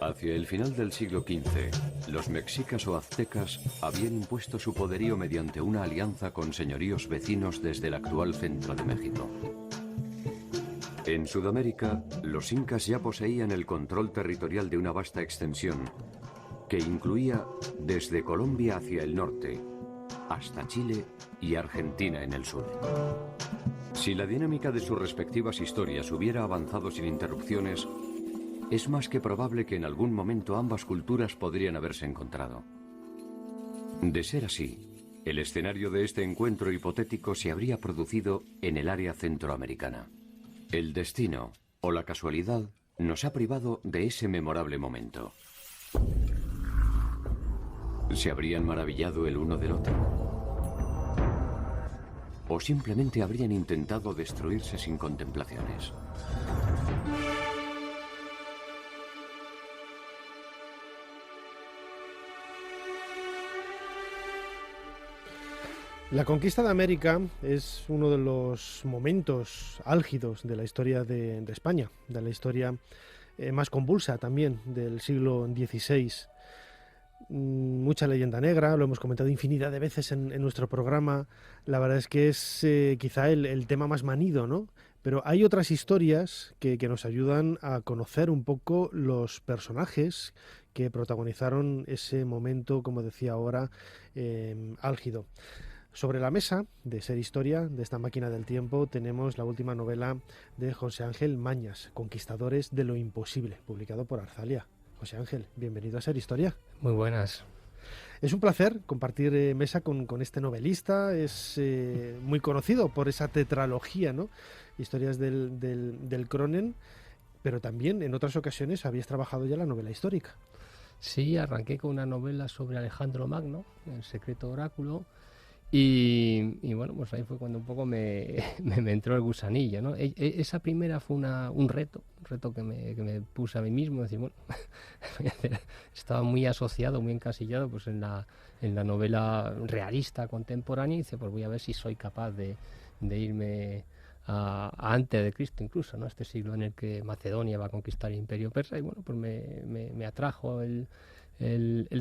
Hacia el final del siglo XV, los mexicas o aztecas habían impuesto su poderío mediante una alianza con señoríos vecinos desde el actual centro de México. En Sudamérica, los incas ya poseían el control territorial de una vasta extensión que incluía desde Colombia hacia el norte hasta Chile y Argentina en el sur. Si la dinámica de sus respectivas historias hubiera avanzado sin interrupciones, es más que probable que en algún momento ambas culturas podrían haberse encontrado. De ser así, el escenario de este encuentro hipotético se habría producido en el área centroamericana. El destino o la casualidad nos ha privado de ese memorable momento. ¿Se habrían maravillado el uno del otro? ¿O simplemente habrían intentado destruirse sin contemplaciones? La conquista de América es uno de los momentos álgidos de la historia de España, de la historia más convulsa también del siglo XVI. Mucha leyenda negra, lo hemos comentado infinidad de veces en nuestro programa. La verdad es que es quizá el tema más manido, ¿no? Pero hay otras historias que nos ayudan a conocer un poco los personajes que protagonizaron ese momento, como decía ahora, álgido. Sobre la mesa de Ser Historia, de esta máquina del tiempo, tenemos la última novela de José Ángel Mañas, Conquistadores de lo Imposible, publicado por Arzalia. José Ángel, bienvenido a Ser Historia. Muy buenas. Es un placer compartir mesa con este novelista. Es muy conocido por esa tetralogía, ¿no? Historias del Cronen, pero también en otras ocasiones habías trabajado ya la novela histórica. Sí, arranqué con una novela sobre Alejandro Magno, El secreto oráculo, y bueno, pues ahí fue cuando un poco me entró el gusanillo, ¿no? Esa primera fue un reto que me puse a mí mismo, decir, bueno, estaba muy asociado, muy encasillado pues en la novela realista contemporánea, y dice, pues voy a ver si soy capaz de irme a antes de Cristo incluso, ¿no? Este siglo en el que Macedonia va a conquistar el Imperio Persa, y bueno, pues me atrajo el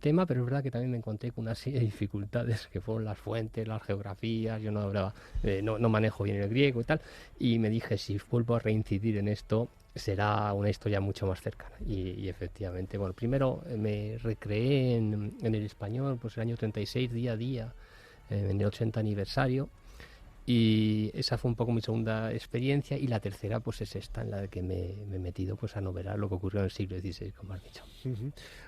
tema, pero es verdad que también me encontré con una serie de dificultades que fueron las fuentes, las geografías. Yo no hablaba, no manejo bien el griego y tal, y me dije, si vuelvo a reincidir en esto será una historia mucho más cercana, y efectivamente, bueno, primero me recreé en el español, pues el año 36, día a día, en el 80 aniversario. Y esa fue un poco mi segunda experiencia, y la tercera pues es esta, en la que me he metido pues a novelar lo que ocurrió en el siglo XVI, como has dicho.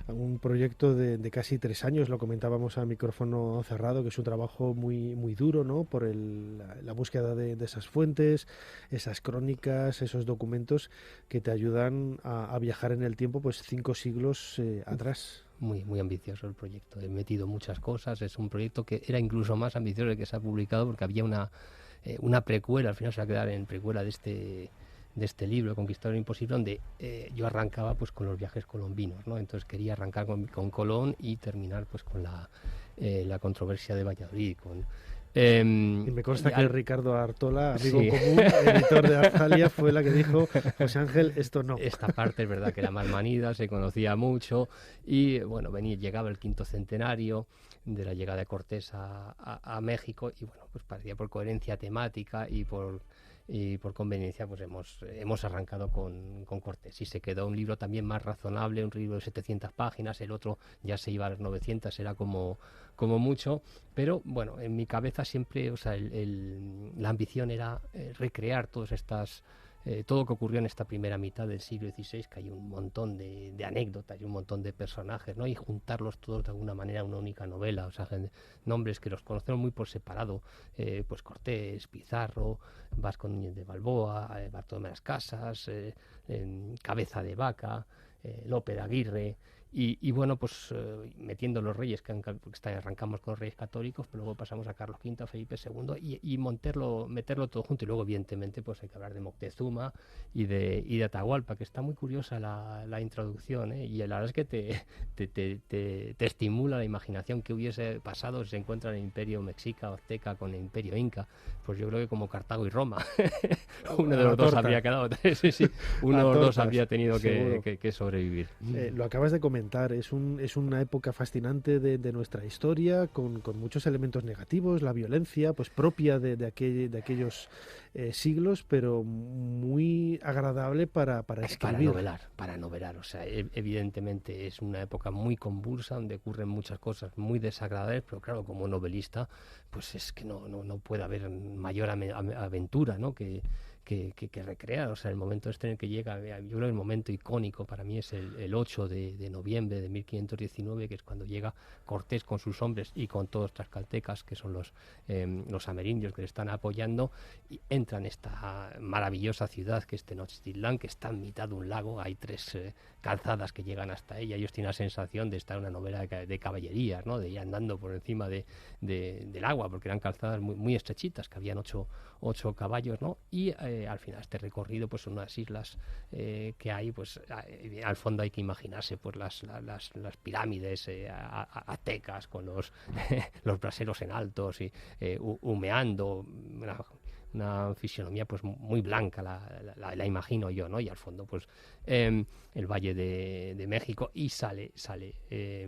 Un proyecto de casi 3 años, lo comentábamos a micrófono cerrado, que es un trabajo muy, muy duro, ¿no? Por la búsqueda de esas fuentes, esas crónicas, esos documentos que te ayudan a viajar en el tiempo, pues 5 siglos atrás. Muy, muy ambicioso el proyecto. He metido muchas cosas. Es un proyecto que era incluso más ambicioso del que se ha publicado, porque había una precuela, al final se va a quedar en precuela de este libro, Conquistador Imposible, donde yo arrancaba pues con los viajes colombinos, ¿no? Entonces quería arrancar con Colón y terminar pues con la controversia de Valladolid, y me consta que Ricardo Artola, amigo común, editor de Arzalia, fue la que dijo, José Ángel, esto no. Esta parte es verdad que era más manida, se conocía mucho, y bueno, llegaba el 5º centenario de la llegada de Cortés a México, y bueno, pues parecía, por coherencia temática y por conveniencia, pues hemos arrancado con Cortés, y se quedó un libro también más razonable, un libro de 700 páginas, el otro ya se iba a las 900, era como mucho, pero bueno, en mi cabeza siempre, o sea, la ambición era recrear todas estas todo lo que ocurrió en esta primera mitad del siglo XVI, que hay un montón de anécdotas y un montón de personajes, ¿no? Y juntarlos todos de alguna manera en una única novela, o sea, nombres que los conocemos muy por separado, pues Cortés, Pizarro, Vasco Núñez de Balboa, Bartolomé de las Casas, Cabeza de Vaca, Lope de Aguirre, Y bueno, pues metiendo los reyes, arrancamos con los reyes católicos, pero luego pasamos a Carlos V, a Felipe II, y meterlo todo junto. Y luego, evidentemente, pues hay que hablar de Moctezuma y de Atahualpa, que está muy curiosa la introducción, ¿eh? Y la verdad es que te estimula la imaginación que hubiese pasado si se encuentra el imperio mexica o azteca con el imperio inca. Pues yo creo que como Cartago y Roma, uno de los dos habría quedado. Sí, sí, uno de los dos habría tenido que sobrevivir. Lo acabas de comentar, es una época fascinante de nuestra historia, con muchos elementos negativos, la violencia pues propia de aquellos siglos, pero muy agradable para escribir. Para novelar. O sea, evidentemente es una época muy convulsa, donde ocurren muchas cosas muy desagradables, pero claro, como novelista, pues es que no puede haber mayor aventura, ¿no? que recrear. O sea, el momento en el que llega, yo creo que el momento icónico para mí es el 8 de noviembre de 1519, que es cuando llega Cortés con sus hombres y con todos los tlaxcaltecas, que son los amerindios que le están apoyando, y entran en esta maravillosa ciudad que es Tenochtitlán, que está en mitad de un lago. Hay 3 calzadas que llegan hasta ella. Ellos tienen la sensación de estar en una novela de caballerías, ¿no? De ir andando por encima del agua, porque eran calzadas muy, muy estrechitas, que habían 8 caballos, ¿no? Y al final este recorrido, pues son unas islas que hay, pues al fondo hay que imaginarse pues las pirámides aztecas con los braseros en altos y humeando, una fisionomía pues muy blanca, la imagino yo, ¿no? Y al fondo pues el Valle de México, y sale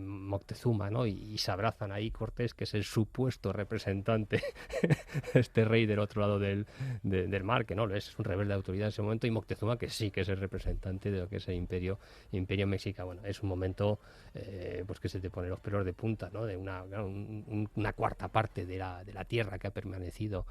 Moctezuma, ¿no? Y se abrazan ahí Cortés, que es el supuesto representante este rey del otro lado del mar, que no lo es un rebelde de autoridad en ese momento, y Moctezuma, que sí que es el representante de lo que es el imperio mexica. Bueno, es un momento pues que se te pone los pelos de punta, ¿no? De una cuarta parte de la tierra que ha permanecido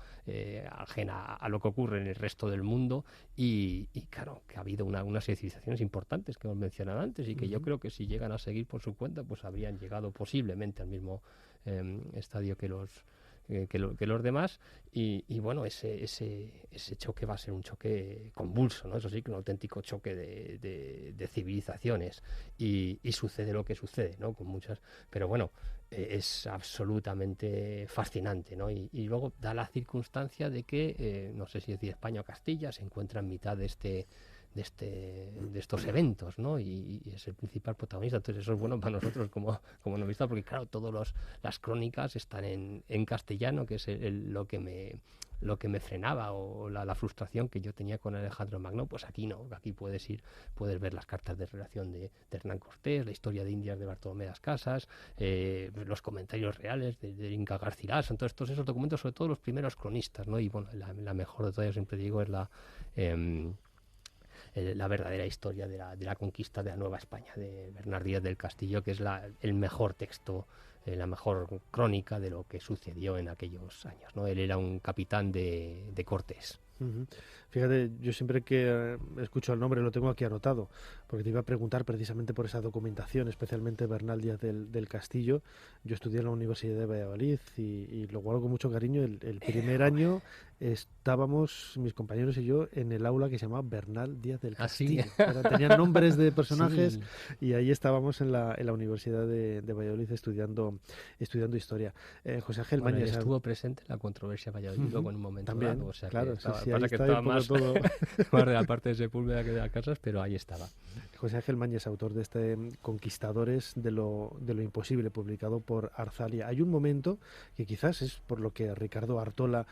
ajena a lo que ocurre en el resto del mundo, y claro, que ha habido unas civilizaciones importantes que hemos mencionado antes, y que yo creo que si llegan a seguir por su cuenta, pues habrían llegado posiblemente al mismo estadio que los demás, y bueno, ese choque va a ser un choque convulso, ¿no? Eso sí, que un auténtico choque de civilizaciones, y sucede lo que sucede, ¿no? Con muchas, pero bueno, es absolutamente fascinante, ¿no? Y luego da la circunstancia de que, no sé si decir España o Castilla, se encuentra en mitad de estos eventos, ¿no? Y es el principal protagonista. Entonces eso es bueno para nosotros como novelistas, porque claro, todas las crónicas están en castellano, que es lo que me frenaba, o la frustración que yo tenía con Alejandro Magno. Pues aquí no, aquí puedes ver las cartas de relación de Hernán Cortés, la historia de Indias de Bartolomé de las Casas, los comentarios reales de Inca Garcilaso. Entonces todos esos documentos, sobre todo los primeros cronistas, ¿no? Y bueno, la mejor de todas, yo siempre digo, es la verdadera historia de la conquista de la Nueva España, de Bernard Díaz del Castillo, que es el mejor texto, la mejor crónica de lo que sucedió en aquellos años, ¿no? Él era un capitán de Cortés. Uh-huh. Fíjate, yo siempre que escucho el nombre lo tengo aquí anotado, porque te iba a preguntar precisamente por esa documentación, especialmente Bernal Díaz del Castillo. Yo estudié en la Universidad de Valladolid y lo guardo con mucho cariño. El primer año estábamos, mis compañeros y yo, en el aula que se llamaba Bernal Díaz del Castillo. ¿Sí? Tenían nombres de personajes, Sí. Y ahí estábamos en la Universidad de Valladolid estudiando historia. José Ángel Bueno, Mañez estuvo presente en la controversia de Valladolid, luego en un momento también, dado, o sea, claro, que estaba, sí, pasa ahí que está estaba un poco más, todo. más de la parte de Sepúlveda que de las casas, pero ahí estaba. José Ángel Mañez, autor de este Conquistadores de lo imposible, publicado por Arzalia. Hay un momento que quizás es por lo que Ricardo Artola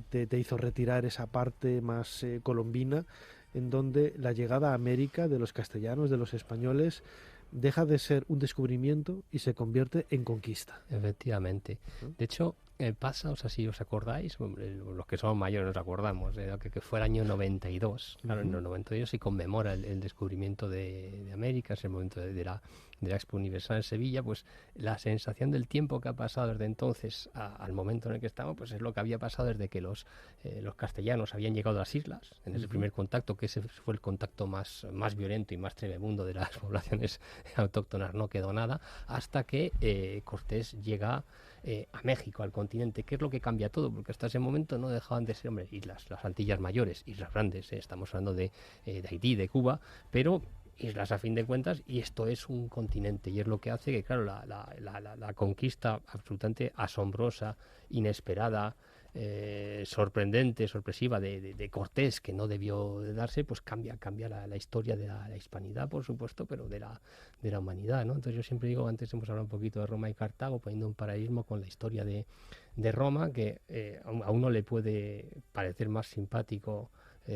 te hizo retirar esa parte más colombina, en donde la llegada a América de los castellanos, de los españoles, deja de ser un descubrimiento y se convierte en conquista. Efectivamente. De hecho, pasa, o sea, si os acordáis, los que somos mayores nos acordamos, que fue el año 92. Claro, en el 92 se conmemora el descubrimiento de América, es el momento de la Expo Universal en Sevilla. Pues la sensación del tiempo que ha pasado desde entonces al momento en el que estamos, pues es lo que había pasado desde que los castellanos habían llegado a las islas, en ese primer contacto, que ese fue el contacto más violento y más tremebundo de las poblaciones autóctonas. No quedó nada, hasta que Cortés llega a México, al continente. ¿Qué es lo que cambia todo? Porque hasta ese momento no dejaban de ser, hombre, islas, las Antillas Mayores, islas grandes, estamos hablando de Haití, de Cuba, pero islas a fin de cuentas, y esto es un continente, y es lo que hace que, claro, la conquista absolutamente asombrosa, inesperada, sorprendente, sorpresiva de Cortés, que no debió de darse, pues cambia la historia de la hispanidad, por supuesto, pero de la humanidad, ¿no? Entonces yo siempre digo, antes hemos hablado un poquito de Roma y Cartago, poniendo un paralelismo con la historia de Roma, que a uno le puede parecer más simpático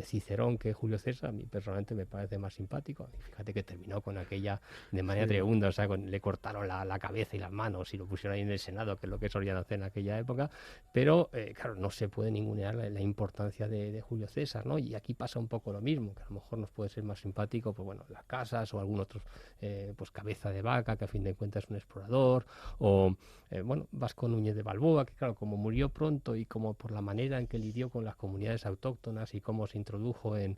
Cicerón que Julio César. A mí personalmente me parece más simpático. Y fíjate que terminó con aquella de manera tremenda, o sea, le cortaron la cabeza y las manos y lo pusieron ahí en el Senado, que es lo que solían hacer en aquella época, pero claro, no se puede ningunear la importancia de Julio César, ¿no? Y aquí pasa un poco lo mismo, que a lo mejor nos puede ser más simpático, pues bueno, las casas o algún otro, pues Cabeza de Vaca, que a fin de cuentas es un explorador, o bueno, Vasco Núñez de Balboa, que claro, como murió pronto y como por la manera en que lidió con las comunidades autóctonas y cómo se introdujo en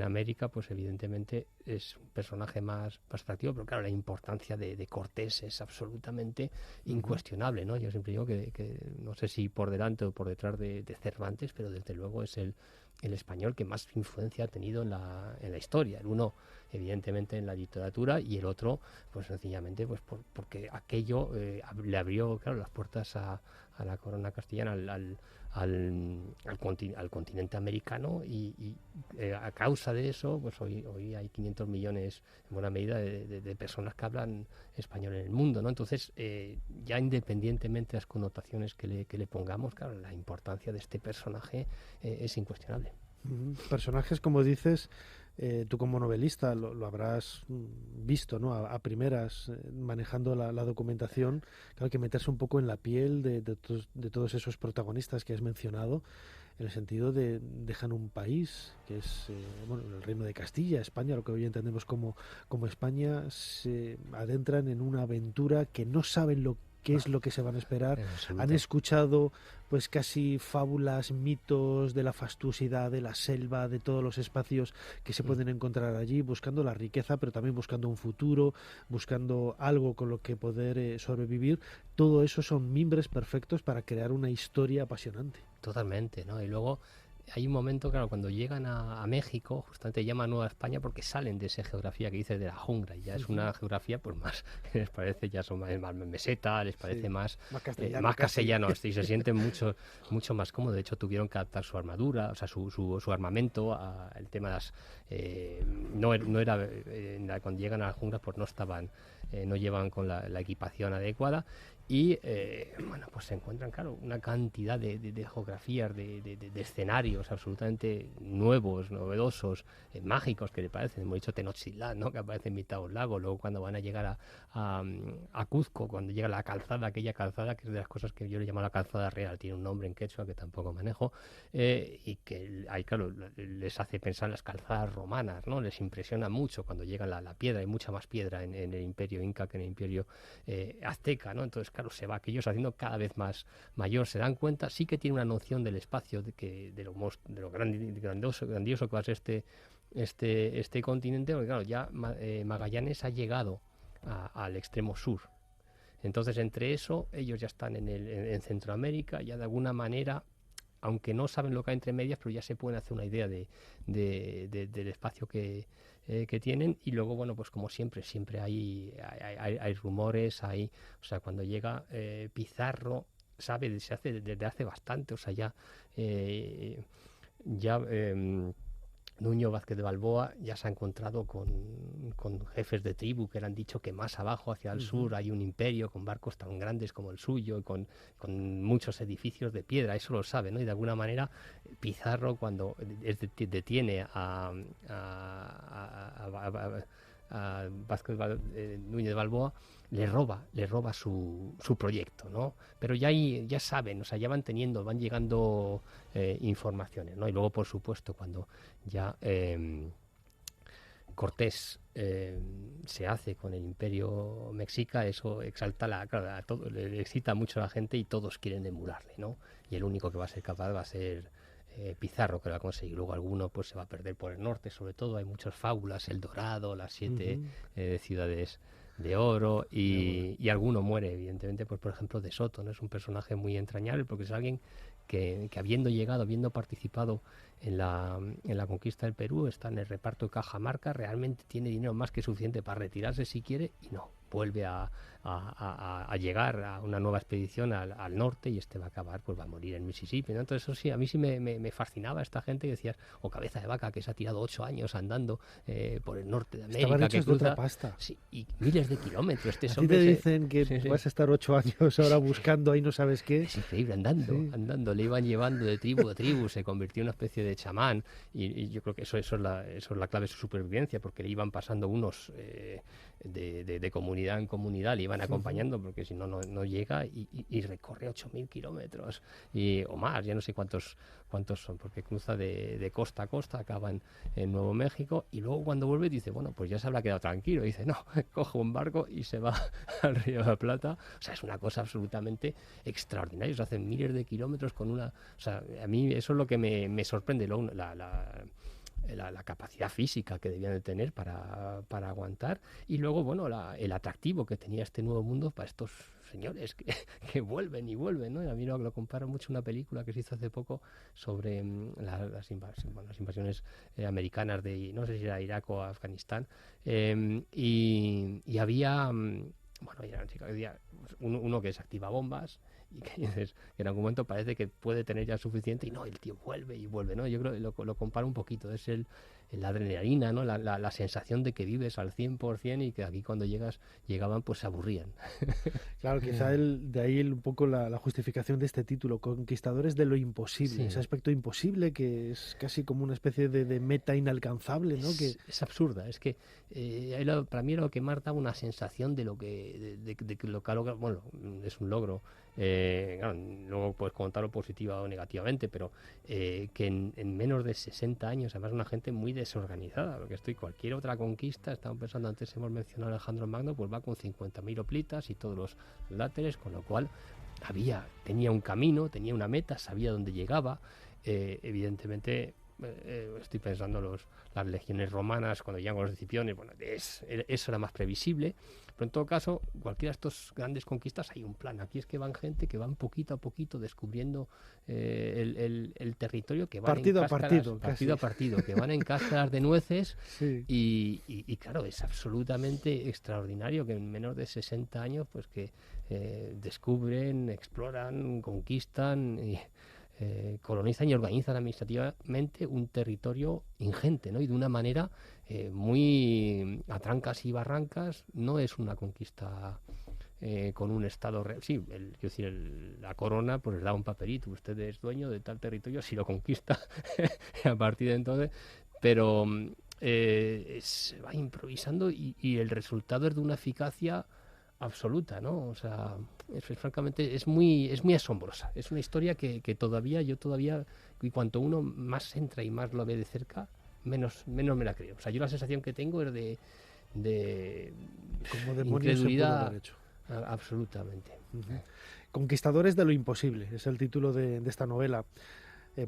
América, pues evidentemente es un personaje más atractivo, pero claro, la importancia de Cortés es absolutamente incuestionable, ¿no? Yo siempre digo que no sé si por delante o por detrás de Cervantes, pero desde luego es el español que más influencia ha tenido en la historia. El uno, evidentemente, en la literatura, y el otro, pues sencillamente, pues porque aquello le abrió, claro, las puertas a la corona castellana, al continente americano, y a causa de eso, pues hoy hay 500 millones, en buena medida, de personas que hablan español en el mundo, ¿no? Entonces, ya independientemente de las connotaciones que le pongamos, claro, la importancia de este personaje es incuestionable. Personajes, como dices, tú como novelista lo habrás visto, ¿no? A primeras, manejando la documentación. Claro, hay que meterse un poco en la piel de todos esos protagonistas que has mencionado, en el sentido de dejan un país que es bueno, el Reino de Castilla, España, lo que hoy entendemos como España, se adentran en una aventura que no saben qué es lo que se van a esperar. Han escuchado pues casi fábulas, mitos de la fastuosidad, de la selva, de todos los espacios que se pueden encontrar allí, buscando la riqueza, pero también buscando un futuro, buscando algo con lo que poder sobrevivir. Todo eso son mimbres perfectos para crear una historia apasionante. Totalmente, ¿no? Y luego hay un momento, claro, cuando llegan a México, justamente llaman Nueva España porque salen de esa geografía que dices de la jungla, y ya es una geografía pues más, les parece, ya son más meseta, les parece más castellano, y se sienten mucho más cómodos. De hecho, tuvieron que adaptar su armadura, o sea, su armamento al tema de las... no era cuando llegan a las junglas, pues no estaban, no llevan con la equipación adecuada. Y bueno, pues se encuentran, claro, una cantidad de geografías, de escenarios absolutamente nuevos, novedosos, mágicos, que le parecen. Hemos dicho Tenochtitlán, ¿no?, que aparece en mitad de un lago. Luego, cuando van a llegar a Cuzco, cuando llega la calzada, aquella calzada que es de las cosas que yo le llamo la calzada real, tiene un nombre en quechua que tampoco manejo, y que ahí, claro, les hace pensar en las calzadas romanas, ¿no? Les impresiona mucho cuando llega la piedra. Hay mucha más piedra en el imperio inca que en el imperio azteca, ¿no? Entonces, claro, se va aquello haciendo cada vez más mayor. Se dan cuenta, sí que tiene una noción del espacio, de lo grandioso que va a ser este continente, porque claro, ya Magallanes ha llegado al extremo sur. Entonces, entre eso, ellos ya están en Centroamérica, ya de alguna manera, aunque no saben lo que hay entre medias, pero ya se pueden hacer una idea del espacio que tienen. Y luego, bueno, pues como siempre hay rumores, o sea, cuando llega Pizarro, se hace desde hace bastante, o sea, Nuño Vázquez de Balboa ya se ha encontrado con jefes de tribu que le han dicho que más abajo, hacia el sur, hay un imperio con barcos tan grandes como el suyo y con muchos edificios de piedra. Eso lo sabe, ¿no? Y de alguna manera Pizarro, cuando detiene a Vázquez Núñez de Balboa, le roba su proyecto, ¿no? Pero ya saben, o sea, ya van llegando informaciones, ¿no? Y luego, por supuesto, cuando ya Cortés se hace con el imperio mexica, eso exalta a todo, le excita mucho a la gente y todos quieren emularle, ¿no? Y el único que va a ser capaz va a ser Pizarro, que lo va a conseguir. Luego alguno pues se va a perder por el norte, sobre todo hay muchas fábulas, El Dorado, las 7 ciudades de oro, y alguno muere, evidentemente, pues por ejemplo de Soto, ¿no? Es un personaje muy entrañable porque es alguien que habiendo participado en la conquista del Perú, está en el reparto de Cajamarca, realmente tiene dinero más que suficiente para retirarse si quiere, y no, vuelve a llegar a una nueva expedición al norte, y va a acabar, pues va a morir en Mississippi, ¿no? Entonces eso sí, a mí sí me fascinaba esta gente que decías, o Cabeza de Vaca, que se ha tirado 8 años andando por el norte de América, Estaban que hechos de cruza, otra pasta. sí, y miles de kilómetros. A ti te dicen que vas a estar 8 años ahora buscando ahí no sabes qué. Es increíble, andando, le iban llevando de tribu a tribu, se convirtió en una especie de chamán, y yo creo que eso es la clave de su supervivencia, porque le iban pasando unos de comunidad en comunidad, le iban acompañando, porque si no, no llega, y recorre 8.000 kilómetros o más, ya no sé cuántos son, porque cruza de costa a costa, acaba en Nuevo México, y luego cuando vuelve dice, bueno, pues ya se habrá quedado tranquilo, y dice, no, coge un barco y se va al Río de la Plata. O sea, es una cosa absolutamente extraordinaria, se hacen miles de kilómetros con una... O sea, a mí eso es lo que me sorprende, la capacidad física que debían de tener para aguantar, y luego, bueno, el atractivo que tenía este nuevo mundo para estos señores que vuelven y vuelven, ¿no? Y a mí lo comparo mucho una película que se hizo hace poco sobre las invasiones americanas de, no sé si era Irak o Afganistán, y había... bueno, había uno que desactiva bombas, y que dices, que en algún momento parece que puede tener ya suficiente, y no, el tío vuelve y vuelve, ¿no? Yo creo que lo comparo un poquito, es la adrenalina, ¿no? La sensación de que vives al 100%, y que aquí cuando llegaban, pues se aburrían. Claro, quizá de ahí un poco la justificación de este título, Conquistadores de lo imposible, Sí. Ese aspecto imposible que es casi como una especie de meta inalcanzable, ¿no? Es absurda, es que para mí era lo que más daba una sensación de lo que lo que ha logrado. Bueno, es un logro, claro, luego puedes contarlo positiva o negativamente, pero que en menos de 60 años, además una gente muy desorganizada, porque cualquier otra conquista, estamos pensando, antes hemos mencionado a Alejandro Magno, pues va con 50.000 hoplitas y todos los láteres, con lo cual tenía un camino, tenía una meta, sabía dónde llegaba. Evidentemente, estoy pensando las legiones romanas cuando llegan con los Escipiones, bueno, eso era más previsible, pero en todo caso, cualquiera de estos grandes conquistas hay un plan. Aquí es que van gente que van poquito a poquito descubriendo el territorio, que van partido a partido, que van en cáscaras de nueces. Sí. Y claro, es absolutamente extraordinario que en menos de 60 años, pues que descubren, exploran, conquistan y colonizan y organizan administrativamente un territorio ingente, ¿no? Y de una manera muy a trancas y barrancas. No es una conquista con un estado real. Sí, la corona pues les da un papelito, usted es dueño de tal territorio, si lo conquista a partir de entonces, pero se va improvisando, y el resultado es de una eficacia absoluta, ¿no? O sea, francamente es muy asombrosa. Es una historia que yo todavía, y cuanto uno más entra y más lo ve de cerca, menos me la creo. O sea, yo la sensación que tengo es de como demonios incredulidad se pudo haber hecho. Absolutamente. Uh-huh. Conquistadores de lo imposible es el título de esta novela,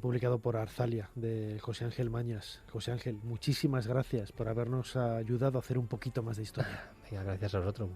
publicado por Arzalia, de José Ángel Mañas. José Ángel, muchísimas gracias por habernos ayudado a hacer un poquito más de historia. Venga, gracias a vosotros.